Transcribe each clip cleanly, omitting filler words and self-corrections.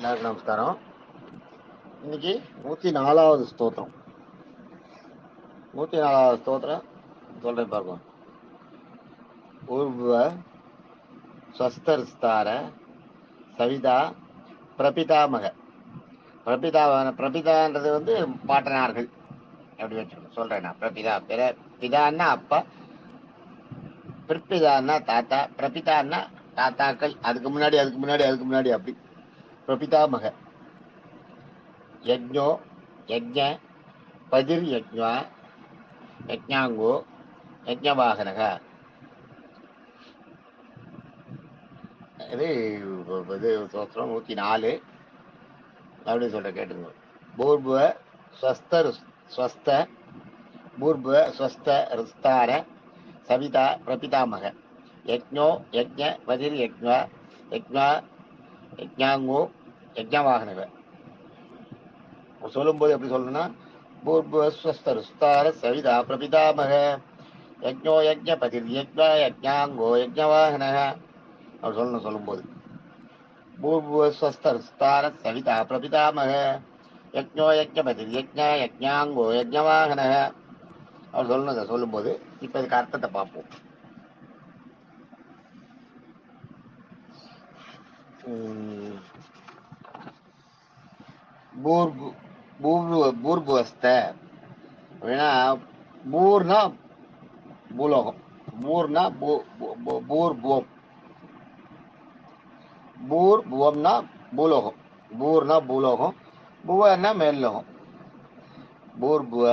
எல்லாருக்கும் நமஸ்காரம். இன்னைக்கு 104வது ஸ்தோத்திரம். 104வது ஸ்தோத்திரம் சொல்றேன் பார்ப்போம். ஊர்வ ஸ்வஸ்தர்ஸ்தார சவிதா பிரபிதாமக. பிரபிதான்றது வந்து பாட்டனார்கள் எப்படி வச்சுக்கணும் சொல்றேன் நான். பிரபிதா பிதான்னா அப்பா, பிற்பிதான்னா தாத்தா, பிரபிதான்னா தாத்தாக்கள், அதுக்கு முன்னாடி அப்படி பிரபிதாமக. யஜ்ஞோ யஜ்ஞ பதிர் யஜ்ஞா யஜ்ஞாங்கோ யஜ்ஞவாகனக. இது சோத்திரம் 104 அப்படின்னு சொல்ற கேட்டுங்க. பூர்வ ஸ்வஸ்த பூர்வ ஸ்வஸ்த ரிஸ்தார சவிதா பிரபிதாமக. யஜ்ஞோ யஜ்ஞ பதிர் யஜ்ஞா யஜ்ஞா யஜ்ஞாங்கோ யஜ்ஞவாகனக. சொல்லும்போது எப்படி சொல்லணும்னா, பூர்வ ஸ்வஸ்த ரிஸ்தார சவிதா பிரபிதாமக யஜ்ஞோ யஜ்ஞ பதிர் யஜ்ஞா யஜ்ஞாங்கோ யஜ்ஞவாகனக அவர் சொல்லணும். சொல்லும்போது பூர்வ ஸ்வஸ்த ரிஸ்தார சவிதா பிரபிதாமக யஜ்ஞோ யஜ்ஞ பதிர் யஜ்ஞா யஜ்ஞாங்கோ யஜ்ஞவாகனக அவர் சொல்லணும். சொல்லும்போது இப்ப இதுக்கு அர்த்தத்தை பார்ப்போம். பூர்வஸ்த அப்படின்னா, பூர்னா பூலோகம், பூர்னா பூர்புவம், பூர்புவம்னா பூலோகம், பூர்னா பூலோகம், புவன்னா மேல்லோகம். பூர்புவ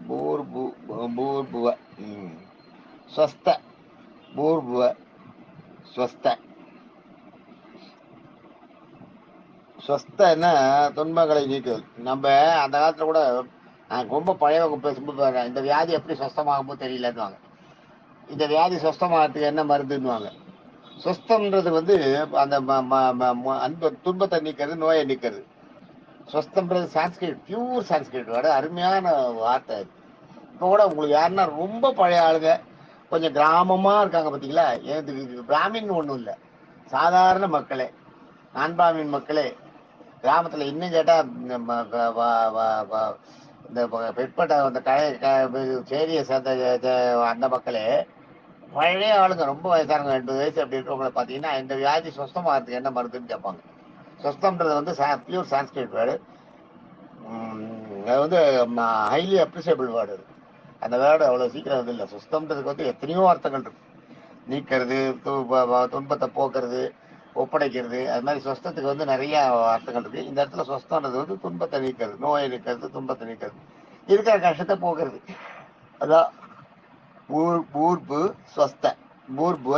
பூர்புவ ஸ்வஸ்த பூர்புவ ஸ்வஸ்த. ஸ்வஸ்தன்னா துன்பங்களை நீக்குதல். நம்ம அந்த காலத்துல கூட ரொம்ப பழையவங்க பேசும்போது இந்த வியாதி எப்படி சொஸ்தமாகும்போது தெரியலன்னுவாங்க. இந்த வியாதி சொஸ்தமாகறதுக்கு என்ன மருந்துன்னுவாங்க. சொஸ்தம்ன்றது வந்து அந்த அன்பு துன்பத்தை நீக்கிறது, நோயை நீக்கிறது. சொஸ்தம்ன்றது சான்ஸ்கிரிட், பியூர் சான்ஸ்கிரிட் வேர்டு, அருமையான வார்த்தை. இப்போ கூட உங்களுக்கு யாருன்னா ரொம்ப பழைய ஆளுங்க கொஞ்சம் கிராமமா இருக்காங்க பார்த்தீங்களா, பிராமின் ஒன்றும் இல்லை, சாதாரண மக்களே, நான் பிராமின் மக்களே கிராமத்துல இன்னும் கேட்டா இந்த பிற்பட்ட அந்த சேரியை சேர்ந்த அந்த மக்களே பழைய ஆளுங்க, ரொம்ப வயசானவங்க, 80 வயசு அப்படி இருக்கவங்களை பார்த்தீங்கன்னா இந்த வியாதி சொஸ்தமாகறதுக்கு என்ன மருந்துன்னு கேட்பாங்க. சொஸ்தம்ன்றது வந்து பியூர் சான்ஸ்கிரிட் வேர்டு. அது வந்து ஹைலி அப்ரிசியபிள் வேர்டு. அந்த வேர்டு அவ்வளோ சீக்கிரம் வந்து இல்லை. சொஸ்தம்ன்றதுக்கு வந்து எத்தனையோ அர்த்தங்கள் இருக்கு. நீக்கிறது, துன்பத்தை போக்குறது, ஒப்படைக்கிறது, அது மாதிரி சொஸ்தத்துக்கு வந்து நிறைய அர்த்தங்கள் இருக்கு. இந்த இடத்துல சொஸ்தம்ன்றது வந்து துன்பத்தை நீக்கிறது, நோயை நீக்கிறது, துன்பத்தை நீக்கிறது, இருக்கிற கஷ்டத்தை போக்குறது. அதான் பூர்பு ஸ்வஸ்த. பூர்புவ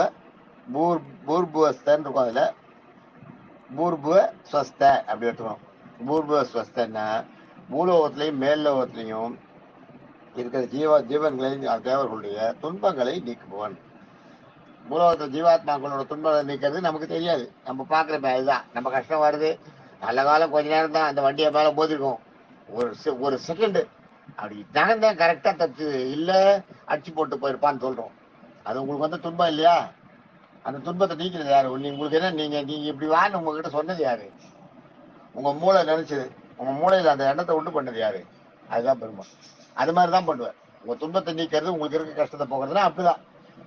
பூர்புவஸ்தன்னு இருக்கும். அதுல பூர்புவ ஸ்வஸ்த அப்படி எடுத்துக்கணும். பூர்புவ ஸ்வஸ்தன்னா பூலோகத்திலையும் மேல்லோகத்திலையும் இருக்கிற ஜீவன்களையும் தேவர்களுடைய துன்பங்களை நீக்குபவன். பூலோகத்தில் ஜீவாத்மாக்களோட துன்பங்களை நீக்கிறது நமக்கு தெரியாது, நம்ம பார்க்குறப்ப அதுதான். நம்ம கஷ்டம் வருது, நல்ல காலம் கொஞ்ச நேரம் தான், அந்த வண்டியை மேலே போதிருக்கோம், ஒரு செகண்டு அப்படி நகர்ந்தேன் கரெக்டாக தச்சு இல்லை அடிச்சு போட்டு போயிருப்பான்னு சொல்கிறோம். அது உங்களுக்கு வந்து துன்பம் இல்லையா? அந்த துன்பத்தை நீக்கிறது யாரு? உங்களுக்கு என்ன, நீங்கள் இப்படி வான்னு உங்ககிட்ட சொன்னது யாரு? உங்கள் மூளை நினைச்சது, உங்கள் மூளையில் அந்த எண்ணத்தை உண்டு பண்ணது யாரு? அதுதான் பெருமை. அது மாதிரி தான் பண்ணுவேன். உங்கள் துன்பத்தை நீக்கிறது, உங்களுக்கு இருக்க கஷ்டத்தை போகிறதுனா அப்படிதான்.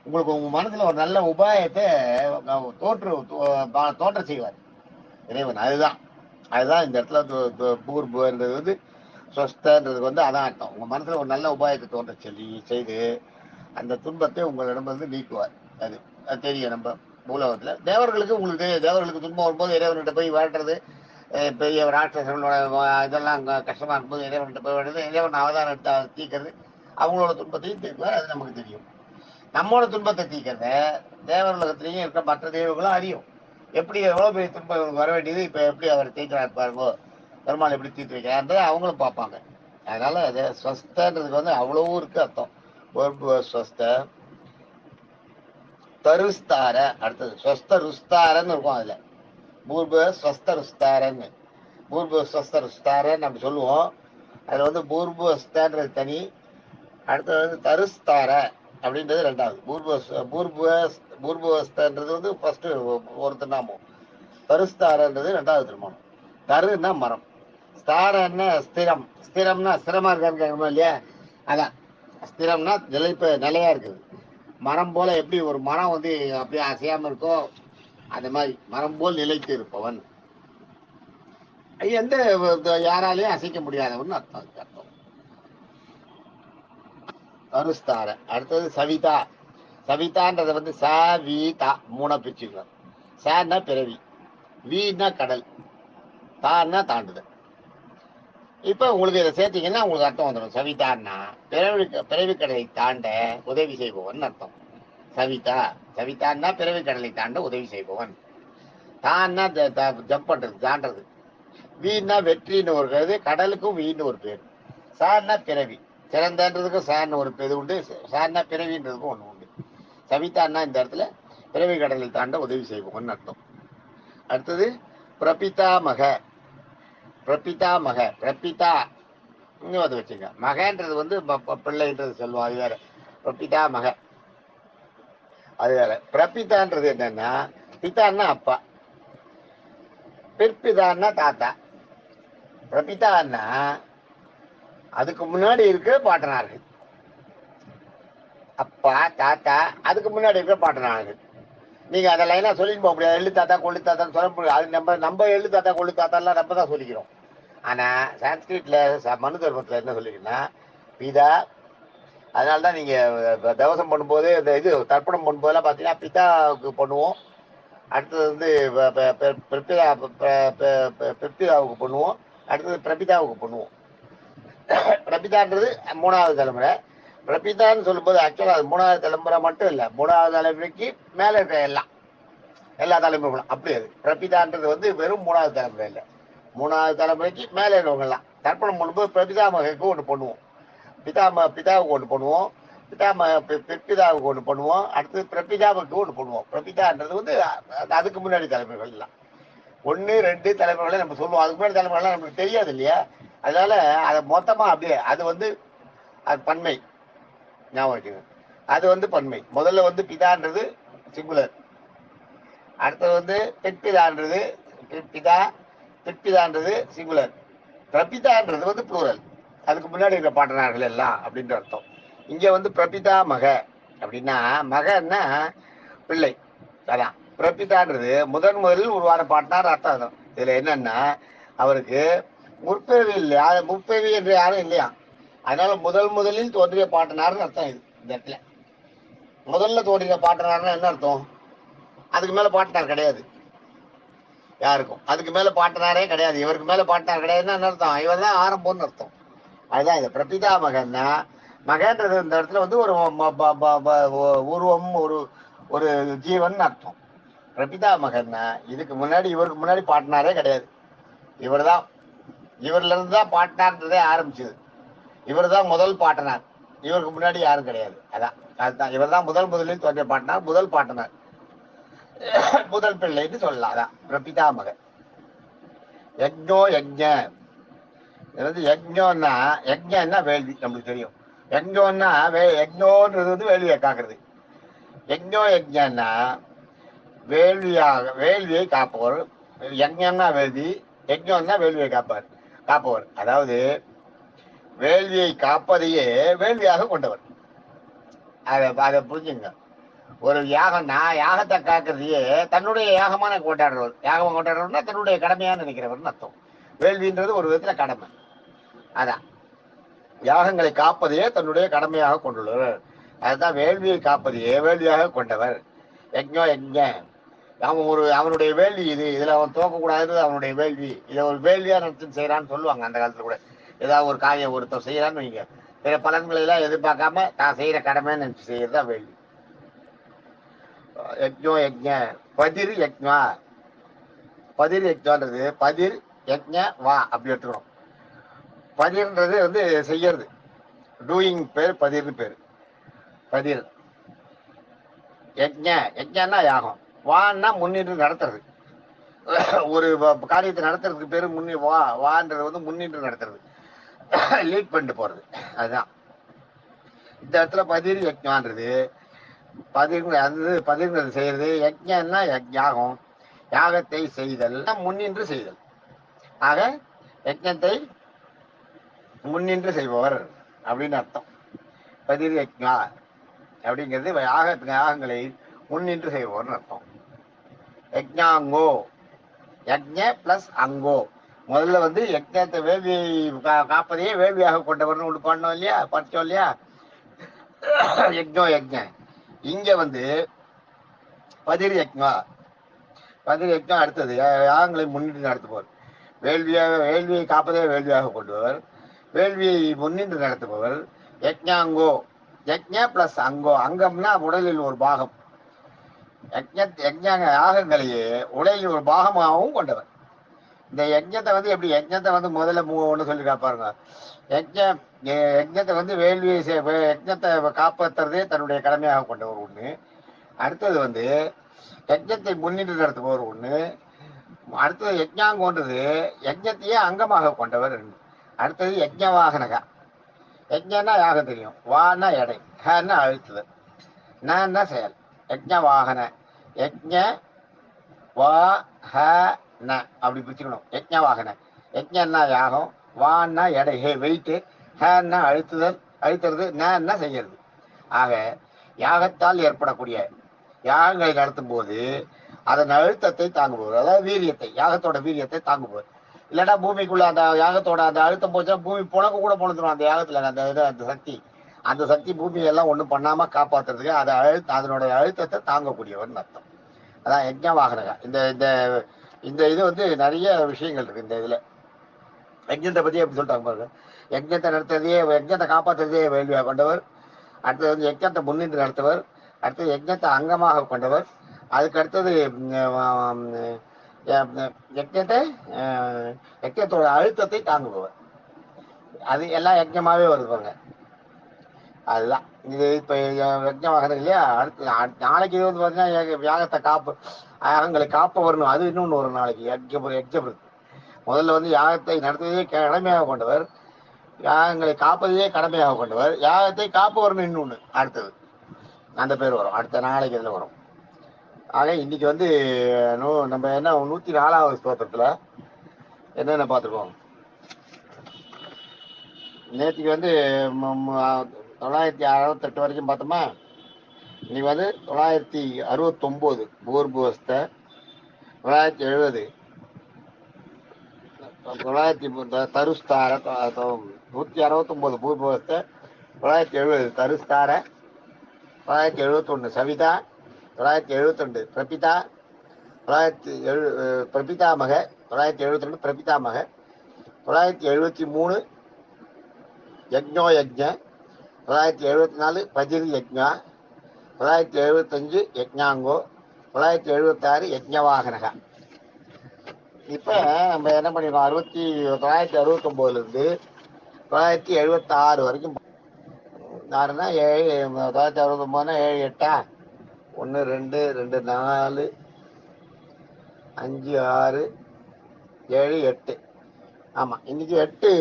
உங்களுக்கு உங்க மனசுல ஒரு நல்ல உபாயத்தை தோற்ற செய்வார் இறைவன். அதுதான் இந்த இடத்துல பூர்புன்றது வந்து சொஸ்தன்றதுக்கு வந்து அதான் அர்த்தம். உங்க மனசுல ஒரு நல்ல உபாயத்தை தோன்ற செய்து அந்த துன்பத்தை உங்களிடம் வந்து நீக்குவார். அது தெரியும். நம்ம மூலகத்துல தேவர்களுக்கு உங்களுக்கு தெரியும், தேவர்களுக்கு துன்பம் வரும்போது இறைவன்கிட்ட போய் வாழ்றது, பெரிய ராட்சசர்களோட இதெல்லாம் கஷ்டமா இருக்கும்போது இறைவன்கிட்ட போய் வாழ்றது, இறைவன் அவதாரம் எடுத்து தீக்கிறது, அவங்களோட துன்பத்தையும் தீர்க்குவார். அது நமக்கு தெரியும். நம்மோட துன்பத்தை தீக்கிறத தேவர்களும் இருக்க மற்ற தெய்வங்களும் அறியும். எப்படி எவ்வளவு பெரிய துன்பம் வர வேண்டியது, இப்ப எப்படி அவர் தீர்க்கிறார் பாருங்கோ, பெருமாள் எப்படி தீர்த்து வைக்கிறார் அவங்களும் பார்ப்பாங்க. அதனால அது ஸ்வஸ்தன்றதுக்கு வந்து அவ்வளவு இருக்கு அர்த்தம். ஸ்வஸ்த தருஸ்தார. அடுத்தது ஸ்வஸ்த ருஸ்தாரன்னு இருக்கும். அதுல பூர்வ ஸ்வஸ்த ருஸ்தாரன்னு, பூர்வ ஸ்வஸ்த ருஸ்தாரன்னு அப்படி சொல்லுவோம். அதுல வந்து பூர்வஸ்தன்றது தனி, அடுத்தது வந்து தருஸ்தார அப்படின்றது ரெண்டாவது. பூர்வஸ்தன்றது வந்து ஃபர்ஸ்ட் ஒரு நாமம். தருஸ்தாரன்றது 2வது திருமணம். தருன்னா மரம், ஸ்தாரன்னா ஸ்திரம். ஸ்திரம்னா ஸ்திரமா இருக்கான்னு கேட்கணும் இல்லையா? அதான் ஸ்திரம்னா நிலையா இருக்குது. மரம் போல எப்படி ஒரு மரம் வந்து அப்படியே அசையாம இருக்கோ அந்த மாதிரி மரம் போல் நிலைத்து இருப்பவன், எந்த யாராலையும் அசைக்க முடியாதவன் அர்த்தம். அர்த்தம் தருஸ்தார. அடுத்தது சவிதா. சவிதான்றத வந்து சவிதா 3 பிரிச்சுக்கலாம். சான்னா பிறவி, வீனா கடல், தான்னா தாண்டுதல். இப்ப உங்களுக்கு இதை சேர்த்தீங்கன்னா உங்களுக்கு அர்த்தம் வந்துடும். சவிதான்னா பிறவி கடலை தாண்ட உதவி செய்பவன் அர்த்தம். சவிதா, சவிதான்னா பிறவி கடலை தாண்ட உதவி செய்பவன். தான்னா ஜம்ப் பண்றது, தாண்டது. வீணா வெற்றின்னு ஒரு பேரு, கடலுக்கும் வீணு ஒரு பேரு. சான்னா பிறவி, சிறந்தன்றதுக்கும் சான்னு ஒரு பேரு உண்டு, சான்னா பிறவின்றதுக்கும் ஒண்ணு உண்டு. சவிதான்னா இந்த இடத்துல பிறவி கடலை தாண்ட உதவி செய்பவன் அர்த்தம். அடுத்தது பிரபிதாமக. பிரபிதாமக, பிரபிதா அது வச்சுங்க. மகன்றது வந்து பிள்ளைன்றது சொல்லுவோம், அது வேற. பிரபிதா மக அது வேற. பிரபிதான்றது என்னன்னா பிதான்னா அப்பா, பிற்பிதான்னா தாத்தா. பிரபிதான்னா அதுக்கு முன்னாடி இருக்கிற பாட்டனார்கள். அப்பா தாத்தா அதுக்கு முன்னாடி இருக்கிற பாட்டனார்கள். நீங்க அதை லைனா சொல்லிட்டு போக முடியாது. எள்ளு தாத்தா கொள்ளு தாத்தான்னு சொல்ல முடியாது. அது நம்ம எள்ளு தாத்தா கொள்ளு தாத்தாலாம் நம்ம தான் சொல்லிக்கிறோம். ஆனா சான்ஸ்கிரிட்ல மனு தர்மத்துல என்ன சொல்லிக்கிறேன்னா பிதா. அதனாலதான் நீங்க தவசம் பண்ணும்போது இந்த இது தர்ப்பணம் பண்ணும்போதெல்லாம் பாத்தீங்கன்னா பிதாவுக்கு பண்ணுவோம். அடுத்தது வந்து பிரபிதாவுக்கு பண்ணுவோம். அடுத்தது பிரபிதாவுக்கு பண்ணுவோம். பிரபிதான்றது 3வது தலைமுறை. பிரபிதான்னு சொல்லும்போது ஆக்சுவலா அது 3வது தலைமுறை மட்டும் இல்ல, 3வது தலைமுறைக்கு மேல இருக்க எல்லா தலைமுறைகளும் அப்படி. அது பிரபிதான்றது வந்து வெறும் 3வது தலைமுறை இல்ல, 3வது தலைமுறைக்கு மேல இருக்கவங்க எல்லாம் தர்ப்பணம் பண்ணும்போது பிரபிதாமகைக்கு ஒன்று பண்ணுவோம், பிதாவுக்கு ஒன்று பண்ணுவோம், பிற்பிதாவுக்கு ஒன்று பண்ணுவோம், அடுத்தது பிரபிதாவுக்கு ஒன்று பண்ணுவோம். பிரபிதான்றது வந்து அதுக்கு முன்னாடி தலைமுறைகள் எல்லாம் 1 2 தலைமுறைகளை நம்ம சொல்லுவோம். அதுக்கு முன்னாடி தலைமுறைலாம் நமக்கு தெரியாது இல்லையா? அதனால அதை மொத்தமா அப்படியே அது வந்து அது பன்மை ஞாபகம் வச்சுங்க. அது வந்து பன்மை. முதல்ல வந்து பிதான்றது சிங்குலர், அடுத்தது வந்து பிற்பிதான்றது பிற்பிதான்றது சிங்குலர், பிரபிதான்றது வந்து ப்ளூரல், அதுக்கு முன்னாடி இருக்கிற பாட்டனார்கள் எல்லாம் அப்படின்ற அர்த்தம். இங்க வந்து பிரபிதா மக அப்படின்னா மகன்னா பிள்ளை, அதான் பிரபிதான்றது முதலில் உருவான பாட்டனார் அர்த்தம். இதுல என்னன்னா அவருக்கு முற்பிறவி இல்லையா, முற்பிறவி என்று யாரும் இல்லையா, அதனால முதலில் தோன்றிய பாட்டனார்னு அர்த்தம். இது இந்த இடத்துல முதல்ல தோன்றிய பாட்டனார்னா என்ன அர்த்தம்? அதுக்கு மேல பாட்டனார் கிடையாது யாருக்கும், அதுக்கு மேல பாட்டனாரே கிடையாது, இவருக்கு மேல பாட்டனார் கிடையாதுன்னா என்ன அர்த்தம்? இவர் தான் ஆரம்பம்னு அர்த்தம். அதுதான் இது பிரபிதா மகன்னா. மகன்றது இந்த இடத்துல வந்து ஒரு உருவம், ஒரு ஜீவன் அர்த்தம். பிரபிதா மகன்னா இதுக்கு முன்னாடி இவருக்கு முன்னாடி பாட்டனாரே கிடையாது, இவர் தான். இவர்ல இருந்து தான் பாட்டனார்ன்றதே ஆரம்பிச்சது. இவர் தான் முதல் பாட்டனார், இவருக்கு முன்னாடி யாரும் கிடையாது. அதுதான் இவர் தான் முதலில் தோன்றிய பாட்டனார், முதல் பாட்டனார், முதல் பிள்ளைன்னு சொல்லலாம். அதான் பிரபிதா மகன். யஜ்ஞோ யஜ்ஞ, யஜ்ஞோன்னா யஜ்ஞன்னா வேள்வி, நம்மளுக்கு தெரியும். யஜ்ஞோன்னா யஜ்ஞோன்றது வந்து வேள்வியை காக்குறது. யஜ்ஞோ யஜ்ஞன்னா வேள்வியை காப்பவர். யஜ்ஞன்னா வேள்வி, யஜ்ஞோன்னா வேள்வியை காப்பவர். அதாவது வேள்வியை காப்பதையே வேள்வியாக கொண்டவர். அதை புரிஞ்சுங்க. ஒரு யாகம்னா யாகத்தை காக்கிறதையே தன்னுடைய யாகமான கொண்டாடுறவர். யாகம் கொண்டாடுறவர்னா தன்னுடைய கடமையான நினைக்கிறவர்னு அர்த்தம். வேள்வின்றது ஒரு விதத்துல கடமை. அதான் யாகங்களை காப்பதையே தன்னுடைய கடமையாக கொண்டுள்ளவர். அதுதான் வேள்வியை காப்பதையே வேள்வியாக கொண்டவர். யஜ்ஞோ யஜ்ஞ, அவனுடைய வேள்வி இது, இதுல அவன் தோக்கக்கூடாதுன்றது அவனுடைய வேள்வி. இதை ஒரு வேள்வியா நினைச்சு செய்யறான்னு சொல்லுவாங்க அந்த காலத்துல கூட. ஏதாவது ஒரு காரியம் ஒருத்தர் செய்யறான்னு வைங்க, பிற பலன்களை எல்லாம் எதிர்பார்க்காம தான் செய்யற கடமைன்னு நினைச்சு செய்யறதா வேள்வி. யஜ்ஞோ யஜ்ஞ, பதிர் யஜ்ஞா. பதிர் யஜ்ஞான்றது பதிர் யஜ்ஞ வா அப்படி எடுத்துக்கணும். பதிர்ன்றது வந்து செய்யறது, டூயிங் பேர் பதிர்னு பேரு. பதிர் யஜ்ஞ, யஜ்ஞன்னா யாகம், வான்னா முன்னின்று நடத்துறது. ஒரு காரியத்தை நடத்துறதுக்கு பேரு வான்றது வந்து முன்னின்று நடத்துறது, லீட் பண்ணிட்டு போறது. அதுதான் இந்த இடத்துல பதிர் யஜ்ஞான்றது. பதிர்ங்கிறது செய்யறது. யஜ்ஞன்னா யாகம், யாகத்தை செய்தல் முன்னின்று செய்தல். ஆக யஜ்ஞத்தை முன்னின்று செய்பவர் அப்படின்னு அர்த்தம். பதிர் யஜ்ஞா அப்படிங்கிறது யாகங்களை முன்னின்று செய்பவர்னு அர்த்தம். யஜ்ஞாங்கோ, யஜ்ஞ பிளஸ் அங்கோ. முதல்ல வந்து யஜ்ஞத்தை வேள்வியை காப்பதையே வேள்வியாக கொண்டவர்னு ஒன்று பண்ணோம் இல்லையா, படிச்சோம் இல்லையா, யஜ்ஞோ யஜ்ஞ. இங்க வந்து பதிர் யஜ்ஞா. பதிர் யஜ்ஞம் அடுத்தது யாகங்களை முன்னின்று நடத்துபவர். வேள்வியை காப்பதே வேள்வியாக கொண்டவர், வேள்வியை முன்னின்று நடத்துபவர். யஜ்ஞாங்கோ, யஜ்ஞ பிளஸ் அங்கோ. அங்கம்னா உடலில் ஒரு பாகம். யாகங்களையே உடலில் ஒரு பாகமாகவும் கொண்டவர். இந்த யஜ்ஞத்தை வந்து எப்படி, யஜ்ஞத்தை வந்து முதல்ல ஒன்று சொல்லி காப்பாருங்க. யஜ்ஞத்தை வந்து யஜ்ஞத்தை காப்பாற்றுறதே தன்னுடைய கடமையாக கொண்டவர் ஒண்ணு. அடுத்தது வந்து யஜ்ஞத்தை முன்னின்று நடத்துபவர் ஒண்ணு. அடுத்தது யஜ்ஞாங்கோன்றது யஜ்ஞத்தையே அங்கமாக கொண்டவர். அடுத்தது யஜ்ஞவாகனகா. யஜ்ஞன்னா யாகம் தெரியும், வான்னா எடை, ஹன்னா அழுத்துதல், நன்னா செயல். யஜ்ஞவாகன, யஜ்ஞ வா ஹ ந அப்படி பிரிச்சுக்கணும். யஜ்ஞவாகன, யஜ்ஞன்னா யாகம், வான்னா எடை வெயிட்டு, ஹன்னா அழுத்துறது, நன்னா செய்யறது. ஆக யாகத்தால் ஏற்படக்கூடிய யாகங்களை நடத்தும் போது அதன் அழுத்தத்தை தாங்குபவர், அதாவது வீரியத்தை, யாகத்தோட வீரியத்தை தாங்குபவர். இல்லைன்னா பூமிக்குள்ள அந்த யாகத்தோட அந்த அழுத்தம் போச்சா பூமி புணக்கு கூட பொழுதுரும். அந்த யாகத்துல அந்த சக்தி பூமியெல்லாம் ஒன்றும் பண்ணாம காப்பாத்துறதுக்கு அதனுடைய அழுத்தத்தை தாங்கக்கூடியவர்னு அர்த்தம். அதான் யஜ்ஞவாகனகா. இந்த இந்த இந்த இது வந்து நிறைய விஷயங்கள் இருக்கு இந்த இதுல. யஜ்ஞத்தை பத்தி எப்படி சொல்லிட்டாங்க பாருங்க. யஜ்ஞத்தை காப்பாற்றுறதே வேள்வியாக கொண்டவர். அடுத்தது வந்து யஜ்ஞத்தை முன்னின்று நடத்துவர். அடுத்தது யஜ்ஞத்தை அங்கமாக கொண்டவர். அதுக்கு அடுத்தது யஜ்ஞத்தோட அழுத்தத்தை தாங்குபவர். அது எல்லாம் யஜ்ஞமாவே வருது பாருங்க. அதுதான் இது. இப்ப யஜ்ஞவாகனம் இல்லையா, அடுத்து நாளைக்கு இது வந்து பார்த்தீங்கன்னா யாகங்களை காப்பவர்னு அது இன்னொன்று ஒரு நாளைக்கு யஜ்ஞபுரத்து. முதல்ல வந்து யாகத்தை நடத்துவதே கடமையாக கொண்டவர், யாகங்களை காப்பதையே கடமையாக கொண்டவர், யாகத்தை காப்பவர்னு இன்னொன்று அடுத்தது அந்த பேர் வரும். அடுத்த நாளைக்கு இதுல வரும். ஆக இன்னைக்கு வந்து நம்ம என்ன 104வது ஸ்தோத்திரத்துல என்னென்ன பார்த்துருக்கோம். நேற்றுக்கு வந்து 968 வரைக்கும் பார்த்தோமா. இன்னைக்கு வந்து 969 பூர்புவஸ்த, 970 தருஸ்தார, 169 பூர்புவஸ்த, 970 தருஸ்தார, 971 சவிதா, 972 பிரபிதா, 970 பிரபிதாமக, 972 பிரபிதாமக, 973 யஜ்ஞோ யஜ்ஞ, 974 பதிர் யஜ்ஞா, 975 யஜ்ஞாங்கோ, 976 யஜ்ஞவாகனகா. இப்ப நம்ம என்ன பண்ணிருக்கோம், 969 இருந்து 976 வரைக்கும். 6னா 7, 969 7 8 1 2 2 4 5 6 7 8. ஆமா, இன்னைக்கு 8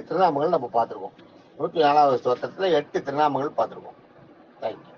திருநாமங்கள் நம்ம பார்த்துருக்கோம். 104வது ஸ்தோத்திரத்துல 8 திருநாமங்கள் பார்த்துருக்கோம். தேங்க்யூ.